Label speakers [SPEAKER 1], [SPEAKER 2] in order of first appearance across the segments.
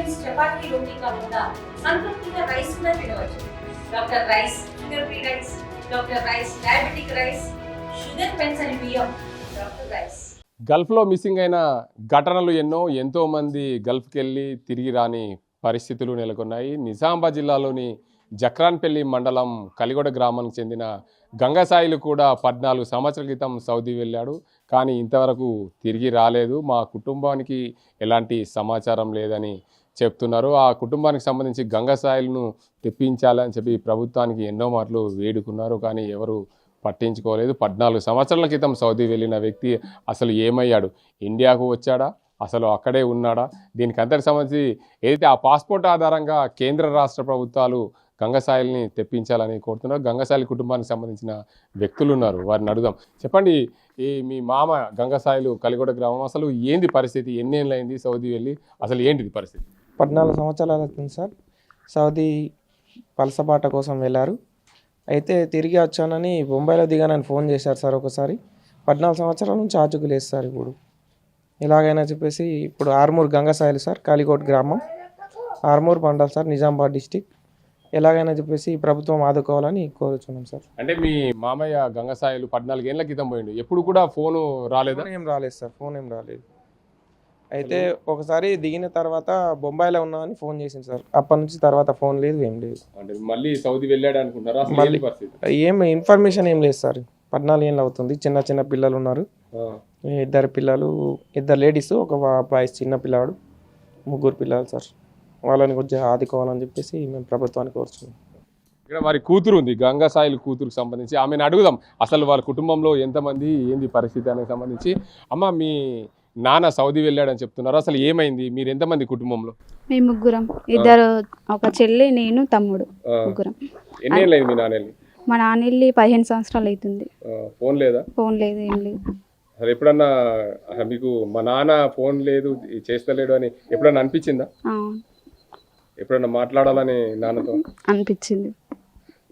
[SPEAKER 1] Meals chapati రోటీ కాకుండా సంతృప్తిగా rice కూడా తినవచ్చు. Doctor rice, sugar free rice, doctor rice, diabetic rice, sugar పెన్సని బియ్యం, డాక్టర్ రైస్.
[SPEAKER 2] గల్ఫ్లో మిస్సింగ్ అయిన ఘటనలు ఎంతో మంది గల్ఫ్కి వెళ్ళి తిరిగి రాని పరిస్థితులు నెలకొన్నాయి. నిజామాబాద్ జిల్లాలోని జక్రాన్పల్లి మండలం కలిగొడ గ్రామానికి చెందిన గంగసాయిలు కూడా 14 సంవత్సరాల క్రితం సౌదీ వెళ్ళాడు. కానీ ఇంతవరకు తిరిగి రాలేదు. మా కుటుంబానికి ఎలాంటి సమాచారం లేదని చెప్తున్నారు. ఆ కుటుంబానికి సంబంధించి గంగసాయిలను తెప్పించాలని చెప్పి ప్రభుత్వానికి ఎన్నో మార్లు వేడుకున్నారు. కానీ ఎవరు పట్టించుకోలేదు. 14 సంవత్సరాల క్రితం సౌదీ వెళ్ళిన వ్యక్తి అసలు ఏమయ్యాడు? ఇండియాకు వచ్చాడా? అసలు అక్కడే ఉన్నాడా? దీనికి అంతటికి సంబంధించి ఏదైతే ఆ పాస్పోర్ట్ ఆధారంగా కేంద్ర రాష్ట్ర ప్రభుత్వాలు గంగసాయిల్ని తెప్పించాలని కోరుతున్నారు. గంగసాయిల కుటుంబానికి సంబంధించిన వ్యక్తులు ఉన్నారు, వారిని అడుగుదాం. చెప్పండి, ఈ మీ మామ గంగసాయిలు కలిగొడ గ్రామం, అసలు ఏంది పరిస్థితి? ఎన్నేళ్ళైంది సౌదీ వెళ్ళి? అసలు ఏంటిది పరిస్థితి?
[SPEAKER 3] 14 సంవత్సరాలు అవుతుంది సార్. సౌదీ వలసబాట కోసం వెళ్ళారు. అయితే తిరిగి వచ్చానని బొంబాయిలో దిగానని ఫోన్ చేశారు సార్ ఒకసారి. 14 సంవత్సరాల నుంచి ఆచూకు లేదు సార్. ఇప్పుడు ఎలాగైనా చెప్పేసి ఇప్పుడు ఆర్మూర్ గంగసాయిలు సార్, కాలికోట్ గ్రామం, ఆర్మూర్ మండల్ సార్, నిజామాబాద్ డిస్టిక్. ఎలాగైనా చెప్పేసి ప్రభుత్వం ఆదుకోవాలని కోరుచున్నాం సార్.
[SPEAKER 2] అంటే మీ మామయ్య గంగసాయిలు 14 ఏళ్ల క్రితం పోయిండు. ఎప్పుడు కూడా ఫోను రాలేదా?
[SPEAKER 3] ఏం రాలేదు సార్, ఫోన్ ఏం రాలేదు. అయితే ఒకసారి దిగిన తర్వాత బొంబాయిలో ఉన్నామని ఫోన్ చేసింది సార్. అప్పటి నుంచి తర్వాత ఫోన్ లేదు, ఏం లేదు.
[SPEAKER 2] అంటే మళ్ళీ సౌదీ వెళ్ళాడు అనుకుంటారా? అసలు ఏంది పరిస్థితి?
[SPEAKER 3] ఏం ఇన్ఫర్మేషన్ ఏం లేదు సార్. 14 ఏళ్ళు అవుతుంది. చిన్న చిన్న పిల్లలు ఉన్నారు, 2 పిల్లలు, 2 లేడీస్, ఒక బాయ్, చిన్న పిల్లాడు, 3 పిల్లలు సార్. వాళ్ళని కొంచెం ఆదుకోవాలని చెప్పేసి మేము ప్రభుత్వానికి కోరుతున్నాం.
[SPEAKER 2] ఇక్కడ వారి కూతురు ఉంది, గంగసాయిలు కూతురుకు సంబంధించి. ఆమెను అడుగుదాం, అసలు వాళ్ళ కుటుంబంలో ఎంతమంది, ఏంది పరిస్థితి అనేది సంబంధించి. అమ్మ, మీ నాన్న సౌదీ వెళ్ళాడని చెప్తున్నారు, అసలు ఏమైంది? మీరు ఎంతమంది కుటుంబంలో?
[SPEAKER 4] మేము ముగ్గురం, 2, ఒక చెల్లి, నేను, తమ్ముడు, ముగ్గురం.
[SPEAKER 2] ఎన్ని ఏళ్ళు అయింది మీ నాన్న?
[SPEAKER 4] మా నాన్న వెళ్ళి 15 సంవత్సరాలు అవుతుంది.
[SPEAKER 2] ఫోన్ లేదా?
[SPEAKER 4] ఫోన్ లేదు, ఏం లేదు.
[SPEAKER 2] అసలు ఎప్పుడన్నా మీకు మా నాన్న ఫోన్ లేదు, చేస్తలేడు అని ఎప్పుడన్నా అనిపించిందా? ఎప్పుడన్నా మాట్లాడాలని నాన్నతో
[SPEAKER 4] అనిపించింది.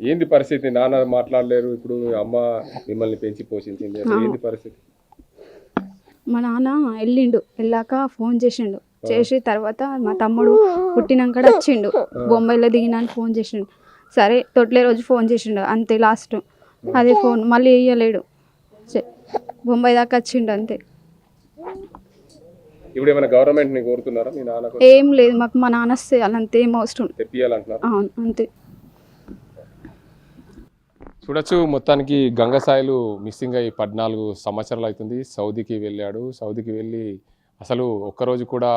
[SPEAKER 2] ఏంది పరిస్థితి? నాన్న మాట్లాడలేరు, ఇప్పుడు అమ్మ మిమ్మల్ని పెంచి పోషించింది, ఏంది పరిస్థితి?
[SPEAKER 4] మా నాన్న వెళ్ళాక ఫోన్ చేసిండు. చేసి తర్వాత మా తమ్ముడు పుట్టినాక వచ్చిండు. బొంబాయిలో దిగినాను ఫోన్ చేసిండు. సరే తొట్లే రోజు ఫోన్ చేసిండు, అంతే లాస్ట్. అదే ఫోన్ మళ్ళీ వేయలేడు. బొంబాయి దాకా వచ్చిండు, అంతే.
[SPEAKER 2] ఇప్పుడు ఏమైనా గవర్నమెంట్ ని కోరుతున్నారా మీ నాన్న?
[SPEAKER 4] ఏం లేదు, మాకు మా నాన్న వస్తే అంతే, ఏం అవసరం
[SPEAKER 2] తెప్పియాలంటున్నారు.
[SPEAKER 4] అవును, అంతే.
[SPEAKER 2] చూడొచ్చు, మొత్తానికి గంగసాయిలు మిస్సింగ్ అయ్యి 14 సంవత్సరాలు అవుతుంది. సౌదీకి వెళ్ళాడు. సౌదీకి వెళ్ళి అసలు ఒక్కరోజు కూడా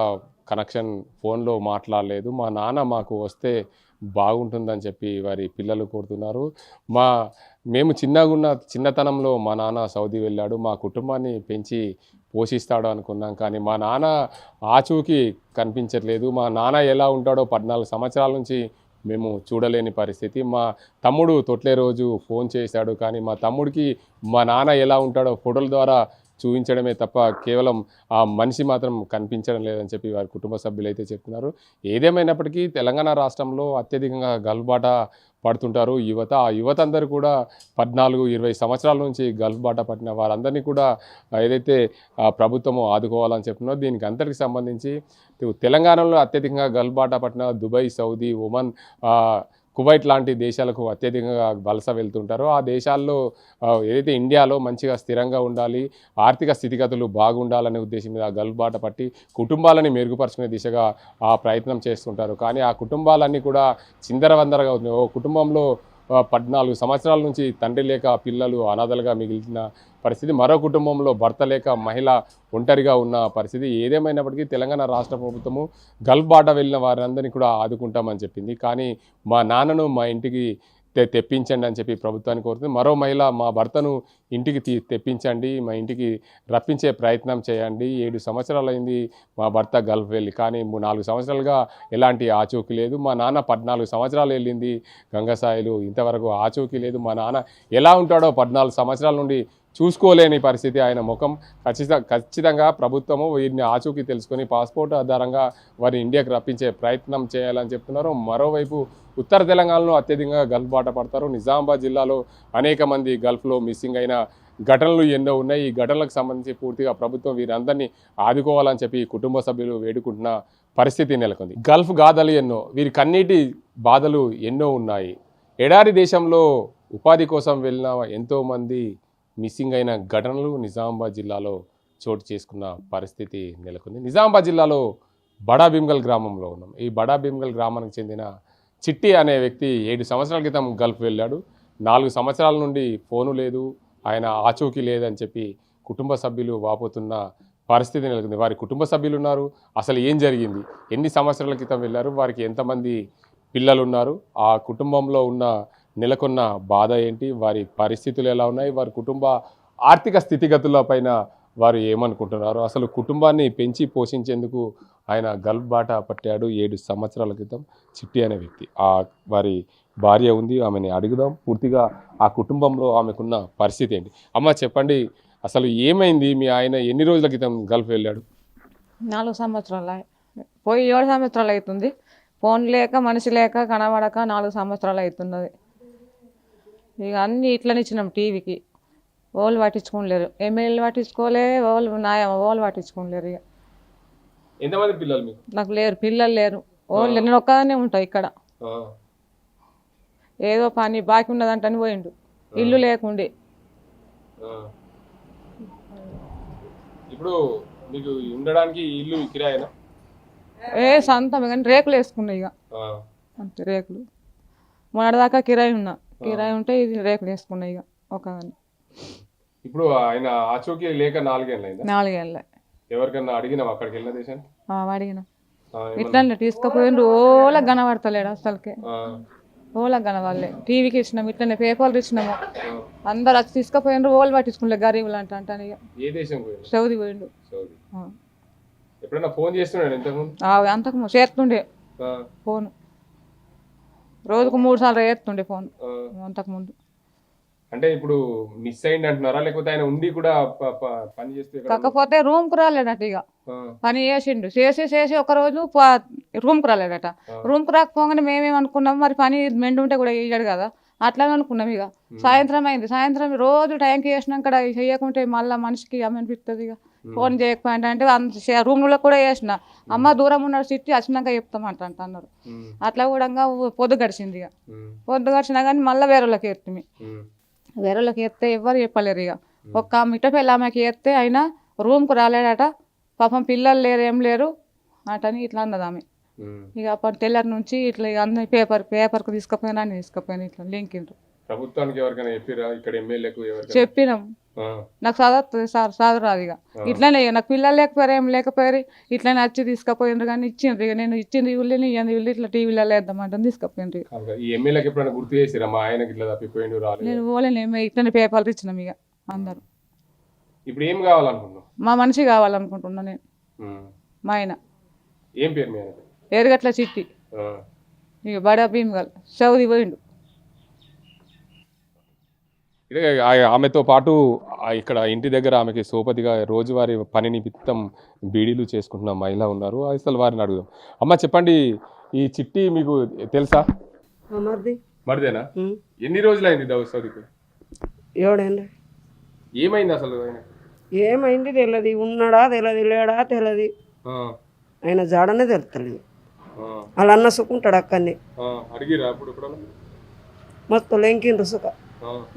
[SPEAKER 2] కనెక్షన్ ఫోన్లో మాట్లాడలేదు. మా నాన్న మాకు వస్తే బాగుంటుందని చెప్పి వారి పిల్లలు కోరుతున్నారు. మేము చిన్నతనంలో మా నాన్న సౌదీ వెళ్ళాడు, మా కుటుంబాన్ని పెంచి పోషిస్తాడు అనుకున్నాం. కానీ మా నాన్న ఆచూకీ కనిపించట్లేదు. మా నాన్న ఎలా ఉంటాడో 14 సంవత్సరాల నుంచి మేము చూడలేని పరిస్థితి. మా తమ్ముడు తొట్లే రోజు ఫోన్ చేశాడు, కానీ మా తమ్ముడికి మా నాన్న ఎలా ఉంటాడో ఫోటోల ద్వారా చూపించడమే తప్ప కేవలం ఆ మనిషి మాత్రం కనిపించడం లేదని చెప్పి వారి కుటుంబ సభ్యులు అయితే చెప్తున్నారు. ఏదేమైనప్పటికీ తెలంగాణ రాష్ట్రంలో అత్యధికంగా గల్ఫ్ బాట పడుతుంటారు యువత. ఆ యువత అందరూ కూడా 14-20 సంవత్సరాల నుంచి గల్ఫ్ బాట పట్టిన వారందరినీ కూడా ఏదైతే ప్రభుత్వము ఆదుకోవాలని చెప్తున్నారో దీనికి అంతటికి సంబంధించి తెలంగాణలో అత్యధికంగా గల్ఫ్ బాట పట్టిన దుబాయ్, సౌదీ, ఒమన్, కువైట్ లాంటి దేశాలకు అత్యధికంగా వలస వెళ్తుంటారో ఆ దేశాల్లో ఏదైతే ఇండియాలో మంచిగా స్థిరంగా ఉండాలి, ఆర్థిక స్థితిగతులు బాగుండాలనే ఉద్దేశం మీద గల్ఫ్ బాట పట్టి కుటుంబాలని మెరుగుపరుచుకునే దిశగా ఆ ప్రయత్నం చేస్తుంటారు. కానీ ఆ కుటుంబాలన్నీ కూడా చిందరవందరగా అవుతున్నాయి. ఓ కుటుంబంలో 14 సంవత్సరాల నుంచి తండ్రి లేక పిల్లలు అనాథలుగా మిగిలిన పరిస్థితి, మరో కుటుంబంలో భర్త లేక మహిళ ఒంటరిగా ఉన్న పరిస్థితి. ఏదేమైనప్పటికీ తెలంగాణ రాష్ట్ర ప్రభుత్వము గల్ఫ్ బాట వెళ్ళిన వారందరినీ కూడా ఆదుకుంటామని చెప్పింది. కానీ మా నాన్నను మా ఇంటికి తెప్పించండి అని చెప్పి ప్రభుత్వాన్ని కోరుతుంది. మరో మహిళ, మా భర్తను ఇంటికి తెప్పించండి, మా ఇంటికి రప్పించే ప్రయత్నం చేయండి. 7 సంవత్సరాలు అయింది మా భర్త గల్ఫ్ వెళ్ళి, కానీ 4 సంవత్సరాలుగా ఎలాంటి ఆచూకీ లేదు. మా నాన్న 14 సంవత్సరాలు వెళ్ళింది గంగసాయిలు, ఇంతవరకు ఆచూకీ లేదు. మా నాన్న ఎలా ఉంటాడో 14 సంవత్సరాల నుండి చూసుకోలేని పరిస్థితి. ఆయన ముఖం ఖచ్చితంగా ప్రభుత్వము వీరిని ఆచూకీ తెలుసుకొని పాస్పోర్ట్ ఆధారంగా వారిని ఇండియాకి రప్పించే ప్రయత్నం చేయాలని చెప్తున్నారు. మరోవైపు ఉత్తర తెలంగాణలో అత్యధికంగా గల్ఫ్ బాట పడతారు. నిజామాబాద్ జిల్లాలో అనేక మంది గల్ఫ్లో మిస్సింగ్ అయిన ఘటనలు ఎన్నో ఉన్నాయి. ఈ ఘటనలకు సంబంధించి పూర్తిగా ప్రభుత్వం వీరందరినీ ఆదుకోవాలని చెప్పి కుటుంబ సభ్యులు వేడుకుంటున్న పరిస్థితి నెలకొంది. గల్ఫ్ గాథలు ఎన్నో, వీరి కన్నీటి బాధలు ఎన్నో ఉన్నాయి. ఎడారి దేశంలో ఉపాధి కోసం వెళ్ళిన ఎంతోమంది మిస్సింగ్ అయిన ఘటనలు నిజామాబాద్ జిల్లాలో చోటు చేసుకున్న పరిస్థితి నెలకొంది. నిజామాబాద్ జిల్లాలో బడా భీమ్గల్ గ్రామంలో ఉన్నాం. ఈ బడా భీమ్గల్ గ్రామానికి చెందిన చిట్టి అనే వ్యక్తి 7 సంవత్సరాల క్రితం గల్ఫ్ వెళ్ళాడు. 4 సంవత్సరాల నుండి ఫోను లేదు, ఆయన ఆచూకీ లేదని చెప్పి కుటుంబ సభ్యులు వాపోతున్న పరిస్థితి నెలకొంది. వారి కుటుంబ సభ్యులు ఉన్నారు, అసలు ఏం జరిగింది, ఎన్ని సంవత్సరాల క్రితం వెళ్ళారు, వారికి ఎంతమంది పిల్లలు ఉన్నారు, ఆ కుటుంబంలో ఉన్న నెలకొన్న బాధ ఏంటి, వారి పరిస్థితులు ఎలా ఉన్నాయి, వారి కుటుంబ ఆర్థిక స్థితిగతుల పైన వారు ఏమనుకుంటున్నారు, అసలు కుటుంబాన్ని పెంచి పోషించేందుకు ఆయన గల్ఫ్ బాట పట్టాడు 7 సంవత్సరాల క్రితం చిట్టి అనే వ్యక్తి. వారి భార్య ఉంది, ఆమెని అడుగుదాం పూర్తిగా ఆ కుటుంబంలో ఆమెకున్న పరిస్థితి ఏంటి. అమ్మ చెప్పండి, అసలు ఏమైంది, మీ ఆయన ఎన్ని రోజుల క్రితం గల్ఫ్ వెళ్ళాడు?
[SPEAKER 5] 4 సంవత్సరాలు పోయి 7 సంవత్సరాలు అవుతుంది. ఫోన్ లేక మనిషి లేక కనబడక 4 సంవత్సరాలు అవుతున్నది. ఇక అన్నీ ఇట్లనే ఇచ్చినాం టీవీకి, వాళ్ళు పట్టించుకోలేరు, ఎమ్మెల్యేలు పట్టించుకోలే, వాళ్ళు పట్టించుకోలేరు. ఇక
[SPEAKER 2] ఎంతమంది పిల్లలు మీకు?
[SPEAKER 5] నాకు లేరు, పిల్లలు లేరు, వాళ్ళు నేను ఒక్కదాన్నే ఉంటా ఇక్కడ. ఏదో పని బాకీ ఉన్నదంటని పోయిండు, ఇల్లు లేకుండే.
[SPEAKER 2] ఇప్పుడు మీకు ఉండడానికి ఇల్లు కిరాయేనా?
[SPEAKER 5] సొంతం కానీ రేకులు వేసుకున్నాయి. ఇక అంతే, రేకులు మొన్నటిదాకా కిరాయి ఉన్నా, కిరాయి ఉంటే ఇది రేకులు వేసుకున్నాయి. ఇక ఒకదాన్ని.
[SPEAKER 2] ఇప్పుడు ఆయన ఆచూకీ లేక 4 ఏళ్ళు అయిందా?
[SPEAKER 5] 4 ఏళ్ళ.
[SPEAKER 2] ఎవరికన్నా అడిగినాం అక్కడికి వెళ్ళిన దేశాన్ని?
[SPEAKER 5] అడిగినా, ఇట్లనే తీసుకుపోయిండ్రు, ఓలా కనబడతలేడు అసలుకే, ఓలా కనవాళ్ళే. టీవీకి ఇచ్చినాము, ఇట్లనే పేపర్లు ఇచ్చినాము, అందరు వచ్చి తీసుకుపోయిండ్రు, ఓళ్ళు పట్టించుకుంటే గరీబులు అంటాను. ఇక
[SPEAKER 2] ఏ దేశం పోయిండు?
[SPEAKER 5] సౌదీ పోయిండు.
[SPEAKER 2] ఎప్పుడన్నా ఫోన్ చేస్తున్నాడు? ఇంతకుముందు
[SPEAKER 5] అంతకు చేస్తుండే ఫోన్, రోజుకు 3 సార్లు చేస్తుండే ఫోన్ అంతకుముందు.
[SPEAKER 2] అంటే ఇప్పుడు మిస్ అయింది అంటున్నారా, లేకపోతే ఆయన ఉండి కూడా పని చేస్తే?
[SPEAKER 5] కాకపోతే రూమ్ కు రాలేడట. ఇక పని చేసిండు, చేసి ఒక రోజు రూమ్ కు రాలేడట. రూమ్ కు రాకపోగానే మేమేమనుకున్నాం, మరి పని మెండు ఉంటే కూడా వేయడు కదా, అట్లానే అనుకున్నాం. ఇక సాయంత్రం అయింది, సాయంత్రం రోజు టైంకి చేసినాక చేయకుంటే మళ్ళీ మనిషికి అనిపిస్తుంది. ఇక ఫోన్ చేయకపోయింటే అంటే రూమ్ లో కూడా చేసిన, అమ్మ దూరం ఉన్నాడు సిట్టి వచ్చినాక చెప్తామంట అన్నారు. అట్లా కూడా పొద్దు గడిచింది. ఇక పొద్దు గడిచినా కానీ మళ్ళీ వేరేళ్ళకి ఎత్తిమి, వేరేళ్ళకి ఎత్తే ఎవరు చెప్పలేరు. ఇక ఒక్క మిట్టపల్లి ఆమెకి ఎత్తే అయినా రూమ్కు రాలేడట, పాపం పిల్లలు లేరు, ఏం లేరు అటని ఇట్లా అన్నది ఆమె. ఇక అప్పటి తెల్లారి నుంచి ఇట్లా అన్ని పేపర్కు తీసుకుపోయినా అన్ని తీసుకుపోయినా ఇట్లా లింక్.
[SPEAKER 2] ప్రభుత్వానికి ఎవరికైనా చెప్పిరా? ఇక్కడ ఎమ్మెల్యేకు
[SPEAKER 5] చెప్పినాం, నాకు చదువుతుంది సార్, చదువురాదు. ఇక ఇట్లనే నాకు పిల్లలు లేకపోయారు, ఏం లేకపోయారు, ఇట్లనే వచ్చి తీసుకుపోయిండ్రు. కానీ ఇచ్చిండ్రు, ఇక నేను ఇచ్చింది ఇల్లుని ఇల్లు ఇట్లా టీవీలో వేద్దామంటే తీసుకుపోయిండ్రు. నేను పోలేను, ఇట్లనే పేపర్లు ఇచ్చినాం. ఇక అందరు
[SPEAKER 2] ఇప్పుడు ఏం కావాలనుకుంటున్నాం?
[SPEAKER 5] మా మనిషి కావాలనుకుంటున్నా నేను. మా ఆయన
[SPEAKER 2] ఏం పేరు? మీ ఆయన
[SPEAKER 5] ఎరుగట్ల చిట్టి. ఇక బడా భీమ్గల్ సౌదీ పోయిండు.
[SPEAKER 2] ఆమెతో పాటు ఇక్కడ ఇంటి దగ్గర ఆమెకి సోపతిగా రోజువారీ పని నిమిత్తం బీడీలు చేసుకుంటున్న మహిళ ఉన్నారు. అసలు వారిని అడుగుదాం. అమ్మ చెప్పండి, ఈ చిట్టి మీకు తెలుసా? మరిదేనా? ఎన్ని రోజులు అయింది సౌదీకి?
[SPEAKER 6] 7 ఏళ్ళు.
[SPEAKER 2] ఏమైంది అసలు?
[SPEAKER 6] ఏమైంది తెలియదు, ఉన్నాడా తెలియదు, లేడా తెలియదు, ఆయన జాడనే తెలుస్తలేదు. వాళ్ళ అన్న సుకుంటాడు అక్కడిని.
[SPEAKER 2] అడిగిరా అప్పుడు?
[SPEAKER 6] మొత్తం లెంకిండ్రు సుఖ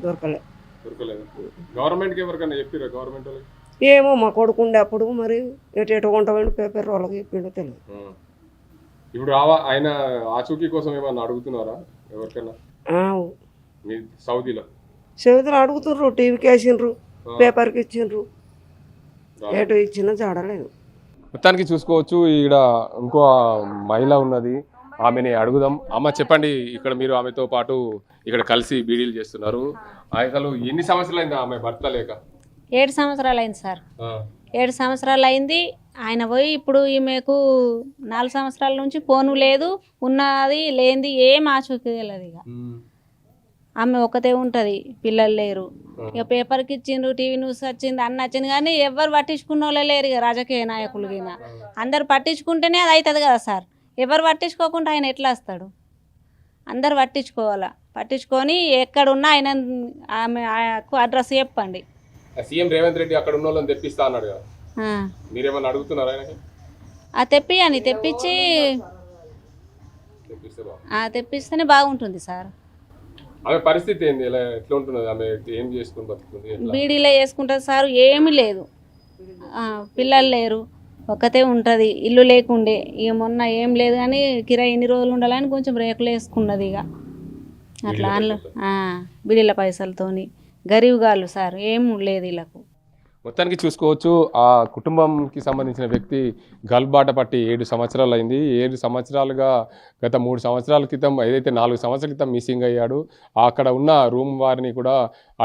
[SPEAKER 6] దొరకలేదు.
[SPEAKER 2] గవర్నమెంట్కి ఎవరికన్నా చెప్పిరా? గవర్నమెంట్
[SPEAKER 6] ఏమో మా కొడుకుండే అప్పుడు, మరి ఎటు కొంటపోయిండు పేపర్ వాళ్ళకి చెప్పిండో తెలియదు.
[SPEAKER 2] ఇప్పుడు ఆయన ఆచూకీ కోసం ఏమన్నా అడుగుతున్నారా ఎవరికన్నా సౌదీలో?
[SPEAKER 6] సౌదీలో అడుగుతుర్రు, టీవీకి వేసిండ్రు, పేపర్కి ఇచ్చిండ్రు, ఎటు ఇచ్చినా జాడలేదు.
[SPEAKER 2] మొత్తానికి చూసుకోవచ్చు, ఇక్కడ ఇంకో మహిళ ఉన్నది, ఆమెని అడుగుదాం. అమ్మ చెప్పండి, ఇక్కడ మీరు ఆమెతో పాటు ఇక్కడ కలిసి బీడీలు చేస్తున్నారు, అసలు ఎన్ని సంవత్సరాలు అయింది ఆమె భర్త లేక?
[SPEAKER 7] 7 సంవత్సరాలు అయింది సార్. 7 సంవత్సరాలు అయింది. ఆయన పోయి ఇప్పుడు ఈమెకు 4 సంవత్సరాల నుంచి ఫోను లేదు, ఉన్నది లేనిది ఏం ఆచూకీ తెలియదు. ఇక ఆమె ఒకతే ఉంటుంది, పిల్లలు లేరు. ఇక పేపర్కి ఇచ్చిండ్రు, టీవీ న్యూస్ వచ్చింది, అన్న వచ్చింది, కానీ ఎవరు పట్టించుకున్న వాళ్ళే లేరు. ఇక రాజకీయ నాయకులు కింద అందరు పట్టించుకుంటేనే అది అవుతుంది కదా సార్. ఎవరు పట్టించుకోకుండా ఆయన ఎట్లా వస్తాడు? అందరు పట్టించుకోవాలా, పట్టించుకొని ఎక్కడున్నా ఆయన ఆమె అడ్రస్ చెప్పండి,
[SPEAKER 2] సీఎం రేవంత్ రెడ్డి అక్కడ ఉన్న వాళ్ళని తెప్పిస్తా అన్నాడు కదా,
[SPEAKER 7] ఆ.
[SPEAKER 2] మీరేమన్నా అడుగుతున్నారా ఆయనకి?
[SPEAKER 7] తెప్పియండి, తెప్పించి
[SPEAKER 2] తెప్పిస్తే బాగుంది.
[SPEAKER 7] తెప్పిస్తేనే బాగుంటుంది సార్.
[SPEAKER 2] ఆమె పరిస్థితి ఏంది, ఎట్లా ఉంటున్నది, ఆమె ఏం చేసుకుని బతుకుతుంది, ఎట్లా?
[SPEAKER 7] బీడీలో వేసుకుంటుంది సార్, ఏమీ లేదు, పిల్లలు లేరు, ఒక్కతే ఉంటుంది, ఇల్లు లేకుండే, ఇక మొన్న ఏం లేదు కానీ కిరాయి ఎన్ని రోజులు ఉండాలని కొంచెం రేకులు వేసుకున్నది. ఇక అట్లా బీడీల పైసలతోని గరీబ్ గాళ్ళు సార్, ఏం లేదు వీళ్ళకు.
[SPEAKER 2] మొత్తానికి చూసుకోవచ్చు, ఆ కుటుంబంకి సంబంధించిన వ్యక్తి గల్బాట పట్టి 7 సంవత్సరాలు అయింది. 7 సంవత్సరాలుగా గత 3 సంవత్సరాల క్రితం, ఏదైతే 4 సంవత్సరాల క్రితం మిస్సింగ్ అయ్యాడు. అక్కడ ఉన్న రూమ్ వారిని కూడా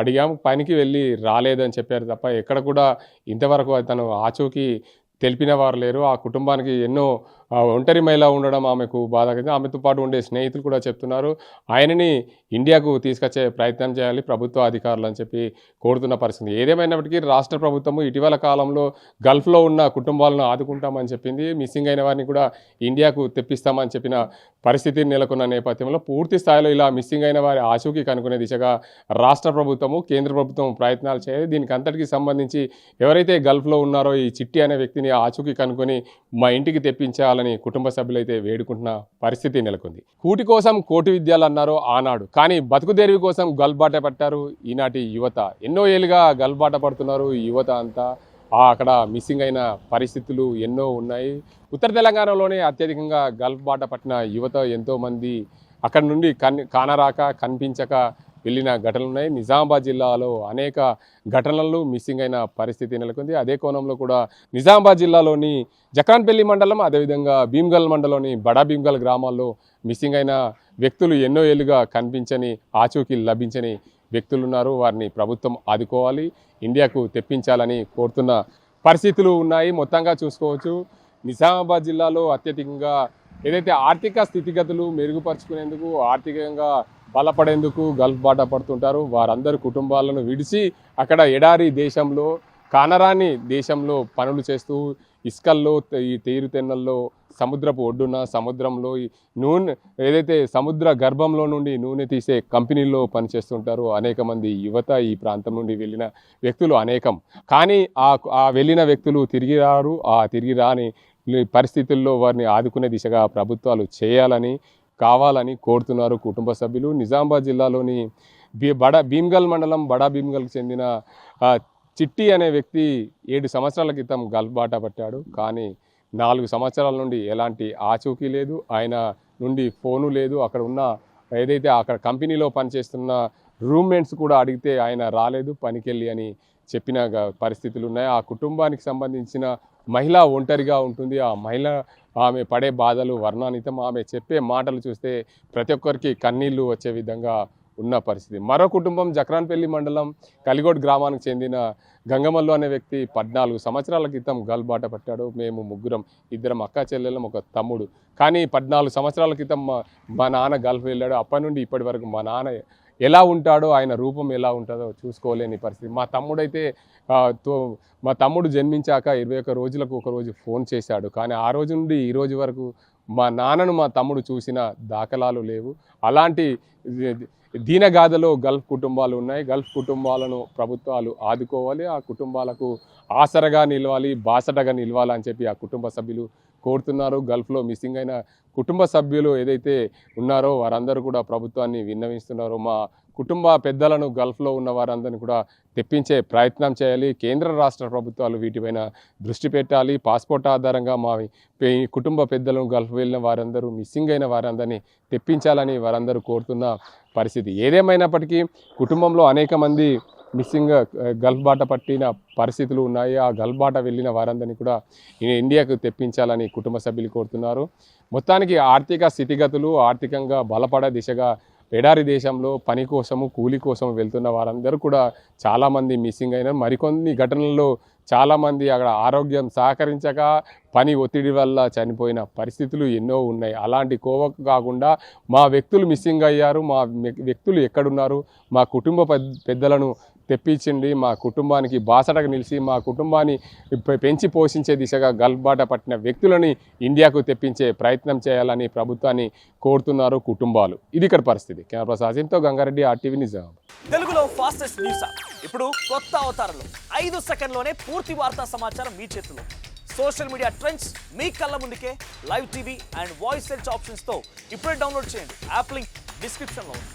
[SPEAKER 2] అడిగాం, పనికి వెళ్ళి రాలేదని చెప్పారు తప్ప ఎక్కడ కూడా ఇంతవరకు తను ఆచూకీ తెలిపిన వారు లేరు. ఆ కుటుంబానికి ఎన్నో ఒంటరి మహిళ ఉండడం ఆమెకు బాధగా, ఆమెతో పాటు ఉండే స్నేహితులు కూడా చెప్తున్నారు ఆయనని ఇండియాకు తీసుకొచ్చే ప్రయత్నం చేయాలి ప్రభుత్వ అధికారులు అని చెప్పి కోరుతున్న పరిస్థితి. ఏదేమైనప్పటికీ రాష్ట్ర ప్రభుత్వము ఇటీవల కాలంలో గల్ఫ్లో ఉన్న కుటుంబాలను ఆదుకుంటామని చెప్పింది. మిస్సింగ్ అయిన వారిని కూడా ఇండియాకు తెప్పిస్తామని చెప్పిన పరిస్థితి నెలకొన్న నేపథ్యంలో పూర్తి స్థాయిలో ఇలా మిస్సింగ్ అయిన వారి ఆచూకీ కనుక్కునే దిశగా రాష్ట్ర ప్రభుత్వము, కేంద్ర ప్రభుత్వం ప్రయత్నాలు చేయాలి. దీనికి అంతటికి సంబంధించి ఎవరైతే గల్ఫ్లో ఉన్నారో ఈ చిట్టి అనే వ్యక్తిని ఆచూకీ కనుక్కొని మా ఇంటికి తెప్పించాలని కుటుంబ సభ్యులైతే వేడుకుంటున్న పరిస్థితి నెలకొంది. కూటి కోసం కోటి విద్యలు అన్నారు ఆనాడు, కానీ బతుకుదేరువి కోసం గల్బాట పట్టారు ఈనాటి యువత. ఎన్నో ఏళ్ళుగా గల్బాట పడుతున్నారు ఈ యువత అంతా. అక్కడ మిస్సింగ్ అయిన పరిస్థితులు ఎన్నో ఉన్నాయి. ఉత్తర తెలంగాణలోనే అత్యధికంగా గల్బాట పట్టిన యువత ఎంతోమంది అక్కడ నుండి కానరాక కనిపించక వెళ్ళిన ఘటనలు ఉన్నాయి. నిజామాబాద్ జిల్లాలో అనేక ఘటనలు మిస్సింగ్ అయిన పరిస్థితి నెలకొంది. అదే కోణంలో కూడా నిజామాబాద్ జిల్లాలోని జక్రాన్పల్లి మండలం, అదేవిధంగా భీమ్గల్ మండలంలోని బడా భీమ్గల్ గ్రామాల్లో మిస్సింగ్ అయిన వ్యక్తులు ఎన్నో ఏళ్ళుగా కనిపించని, ఆచూకీ లభించని వ్యక్తులు ఉన్నారు. వారిని ప్రభుత్వం ఆదుకోవాలి, ఇండియాకు తెప్పించాలని కోరుతున్న పరిస్థితులు ఉన్నాయి. మొత్తంగా చూసుకోవచ్చు, నిజామాబాద్ జిల్లాలో అత్యధికంగా ఏదైతే ఆర్థిక స్థితిగతులు మెరుగుపరుచుకునేందుకు, ఆర్థికంగా బలపడేందుకు గల్ఫ్ బాట పడుతుంటారు. వారందరి కుటుంబాలను విడిచి అక్కడ ఎడారి దేశంలో, కానరాని దేశంలో పనులు చేస్తూ ఇసుకల్లో, ఈ తీరుతెన్నల్లో, సముద్రపు ఒడ్డున, సముద్రంలో ఈ నూనె ఏదైతే సముద్ర గర్భంలో నుండి నూనె తీసే కంపెనీల్లో పనిచేస్తుంటారు అనేక మంది యువత. ఈ ప్రాంతం నుండి వెళ్ళిన వ్యక్తులు అనేకం, కానీ ఆ వెళ్ళిన వ్యక్తులు తిరిగి రారు. ఆ తిరిగి రాని పరిస్థితుల్లో వారిని ఆదుకునే దిశగా ప్రభుత్వాలు చేయాలని, కావాలని కోరుతున్నారు కుటుంబ సభ్యులు. నిజామాబాద్ జిల్లాలోని భీమ్గల్ మండలం బడా భీమ్గల్కి చెందిన చిట్టి అనే వ్యక్తి 7 సంవత్సరాల క్రితం గల్ఫ్ బాట పట్టాడు. కానీ 4 సంవత్సరాల నుండి ఎలాంటి ఆచూకీ లేదు, ఆయన నుండి ఫోను లేదు. అక్కడ ఉన్న ఏదైతే అక్కడ కంపెనీలో పనిచేస్తున్న రూమ్మేట్స్ కూడా అడిగితే ఆయన రాలేదు పనికెళ్ళి అని చెప్పిన పరిస్థితులు ఉన్నాయి. ఆ కుటుంబానికి సంబంధించిన మహిళ ఒంటరిగా ఉంటుంది. ఆ మహిళ, ఆమె పడే బాధలు వర్ణాతీతం. ఆమె చెప్పే మాటలు చూస్తే ప్రతి ఒక్కరికి కన్నీళ్లు వచ్చే విధంగా ఉన్న పరిస్థితి. మరో కుటుంబం జక్రాన్పల్లి మండలం కలిగోడ్ గ్రామానికి చెందిన గంగమల్లు అనే వ్యక్తి 14 సంవత్సరాల క్రితం గల్ఫ్ బాట పట్టాడు. మేము ముగ్గురం, 2 అక్క చెల్లెళ్ళం, 1 తమ్ముడు. కానీ 14 సంవత్సరాల క్రితం మా నాన్న గల్ఫ్ వెళ్ళాడు. అప్పటి నుండి ఇప్పటి వరకు మా నాన్న ఎలా ఉంటాడో, ఆయన రూపం ఎలా ఉంటుందో చూసుకోలేని పరిస్థితి. మా తమ్ముడు జన్మించాక 21 రోజులకు ఒక రోజు ఫోన్ చేశాడు. కానీ ఆ రోజు నుండి ఈ రోజు వరకు మా నాన్నను మా తమ్ముడు చూసిన దాఖలాలు లేవు. అలాంటి దీనగాథలో గల్ఫ్ కుటుంబాలు ఉన్నాయి. గల్ఫ్ కుటుంబాలను ప్రభుత్వాలు ఆదుకోవాలి, ఆ కుటుంబాలకు ఆసరగా నిలవాలి, బాసటగా నిలవాలి అని చెప్పి ఆ కుటుంబ సభ్యులు కోరుతున్నారు. గల్ఫ్లో మిస్సింగ్ అయిన కుటుంబ సభ్యులు ఏదైతే ఉన్నారో వారందరూ కూడా ప్రభుత్వాన్ని విన్నవిస్తున్నారు. మా కుటుంబ పెద్దలను, గల్ఫ్లో ఉన్న వారందరినీ కూడా తెప్పించే ప్రయత్నం చేయాలి. కేంద్ర రాష్ట్ర ప్రభుత్వాలు వీటిపైన దృష్టి పెట్టాలి. పాస్పోర్ట్ ఆధారంగా మా కుటుంబ పెద్దలను, గల్ఫ్ వెళ్ళిన వారందరూ, మిస్సింగ్ అయిన వారందరినీ తెప్పించాలని వారందరూ కోరుతున్న పరిస్థితి. ఏదేమైనప్పటికీ కుటుంబంలో అనేక మంది మిస్సింగ్ గల్ఫ్ బాట పట్టిన పరిస్థితులు ఉన్నాయి. ఆ గల్ఫ్ బాట వెళ్ళిన వారందరినీ కూడా ఇండియాకు తెప్పించాలని కుటుంబ సభ్యులు కోరుతున్నారు. మొత్తానికి ఆర్థిక స్థితిగతులు, ఆర్థికంగా బలపడే దిశగా ఎడారి దేశంలో పని కోసము, కూలి కోసం వెళ్తున్న వారందరూ కూడా చాలామంది మిస్సింగ్ అయినారు. మరికొన్ని ఘటనల్లో చాలామంది అక్కడ ఆరోగ్యం సహకరించక, పని ఒత్తిడి వల్ల చనిపోయిన పరిస్థితులు ఎన్నో ఉన్నాయి. అలాంటి కోవకు కాకుండా మా వ్యక్తులు మిస్సింగ్ అయ్యారు, మా వ్యక్తులు ఎక్కడున్నారు, మా కుటుంబ పెద్దలను తెప్పించండి, మా కుటుంబానికి బాసటగా నిలిచి మా కుటుంబాన్ని పెంచి పోషించే దిశగా గల్ఫ్ బాట పట్టిన వ్యక్తులని ఇండియాకు తెప్పించే ప్రయత్నం చేయాలని ప్రభుత్వాన్ని కోరుతున్నారు కుటుంబాలు. ఇది ఇక్కడ పరిస్థితి. కెమెరా పర్సన్ అజింతో గంగారెడ్డి, RTV నిజామాబాద్.
[SPEAKER 8] తెలుగులో ఫాస్టెస్ట్ న్యూస్ ఇప్పుడు కొత్త అవతారంలో 5 సెకండ్లోనే పూర్తి వార్తా సమాచారం మీ చేతిలో. సోషల్ మీడియా ట్రెండ్స్ మీ కళ్ళ ముందుకే live TV and voice search ఆప్షన్స్తో ఇప్పుడే డౌన్లోడ్ చేయండి. యాప్ లింక్ డిస్క్రిప్షన్లో ఉంది.